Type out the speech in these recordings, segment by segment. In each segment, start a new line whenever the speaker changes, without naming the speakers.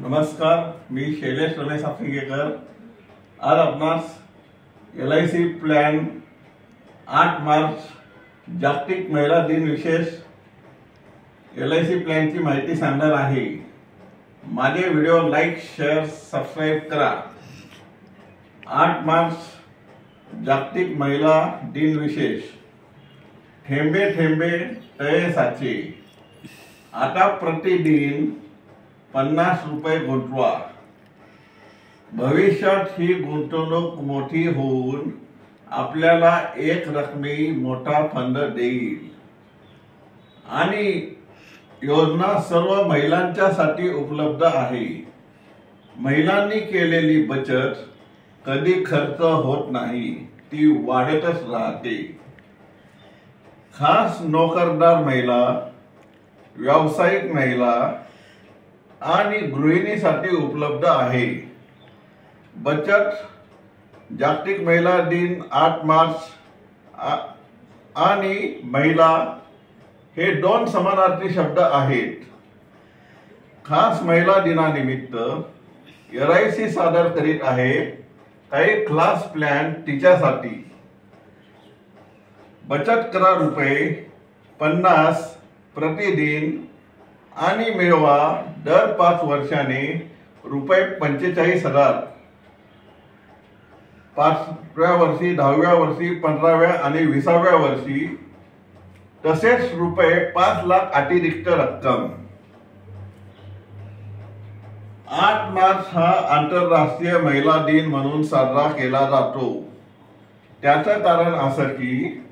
नमस्कार, मी शैलेश रमेश आफ्रिकेकर। आज आपणास LIC प्लॅन 8 मार्च जागतिक महिला दिन विशेष LIC प्लॅनची माहिती सांगणार आहे। माझे व्हिडिओ लाईक, शेअर, सबस्क्राइब करा। 8 मार्च जागतिक महिला दिन विशेष। थेंबे थेंबे तळे साचे, आता प्रतिदिन 50 रुपये गुंतवा। भविष्यात ही गुंतवणूक मोठी होऊन आपल्याला एक रकमी मोठा फंड देईल आणि योजना सर्व महिलांच्यासाठी उपलब्ध आहे। महिलांनी केलेली बचत कधी खर्च होत नाही, ती वाढतच राहते। खास नोकरदार महिला, व्यावसायिक महिला आणि गृहिणीसाठी उपलब्ध आहे। बचत जागतिक महिला दिन 8 मार्च आणि महिला हे दोन समानार्थी शब्द आहेत। खास महिला दिनानिमित्त LIC सादर करीत आहे काही क्लास प्लॅन तिच्यासाठी। बचत करा ₹50 प्रतिदिन आणि मिळवा दर 5 वर्षांनी ₹45,000। 5व्या वर्षी, 10व्या वर्षी, 15व्या आणि 20व्या वर्षी, तसेच ₹5 लाख अतिरिक्त रक्कम। 8 मार्च हा आंतरराष्ट्रीय महिला दिन म्हणून साजरा केला जातो। त्याचं कारण असं की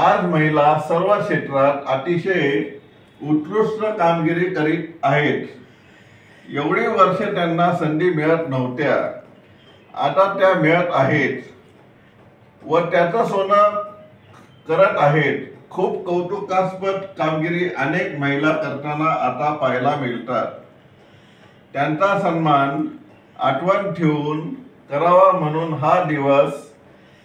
आज महिला सर्व क्षेत्रात अतिशय उत्कृष्ट कामगिरी करीत आहेत। एवढी वर्षे त्यांना संधी मिळत नव्हत्या, आता त्या मिळत आहेत व त्याचं सोनं करत आहेत। खूप कौतुकास्पद कामगिरी अनेक महिला करताना आता पाहायला मिळतात। त्यांचा सन्मान आठवण ठेवून करावा म्हणून हा दिवस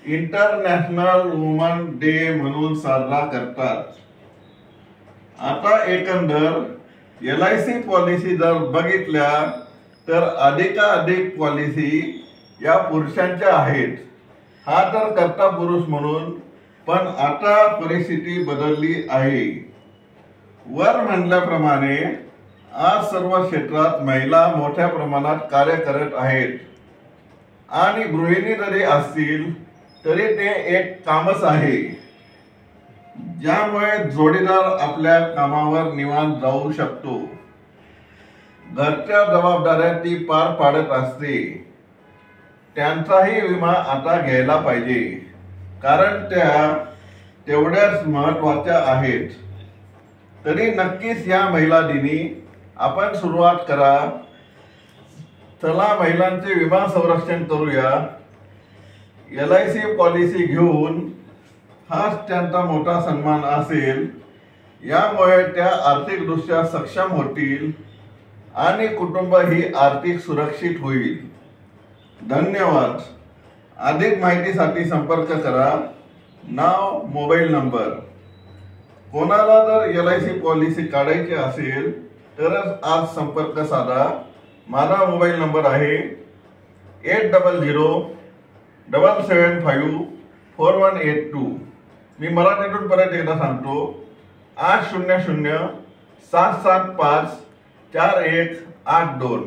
इंटरनॅशनल वुमन डे म्हणून साजरा करतात। आता एकंदर LIC पॉलिसी जर बघितल्या तर अधिकाधिक पॉलिसी या पुरुषांच्या आहेत। हा तर कर्ता पुरुष म्हणून, पण आता परिस्थिती बदलली आहे। वर म्हणल्याप्रमाणे आज सर्व क्षेत्रात महिला मोठ्या प्रमाणात कार्य करत आहेत आणि गृहिणी जरी असतील तरी ते एक कामच आहे, ज्यामुळे जोडीदार आपल्या कामावर निवांत जाऊ शकतो। घरच्या जबाबदाऱ्या ती पार पाडत असते। त्यांचाही विमा आता घ्यायला पाहिजे, कारण त्या तेवढ्याच महत्त्वाच्या आहेत। तरी नक्कीच या महिला दिनी आपण सुरुवात करा। चला महिलांचे विमा संरक्षण करूया। LIC पॉलिसी घेऊन हाच त्यांचा मोठा सन्मान असेल। यामुळे त्या आर्थिकदृष्ट्या सक्षम होतील आणि कुटुंब ही आर्थिक सुरक्षित होईल। धन्यवाद। अधिक माहितीसाठी संपर्क करा। नाव, मोबाईल नंबर। कोणाला जर LIC पॉलिसी काढायची असेल तरच आज संपर्क साधा। माझा मोबाईल नंबर आहे 8007754182। मी मराठीतून परत एकदा सांगतो, 800-775-4182।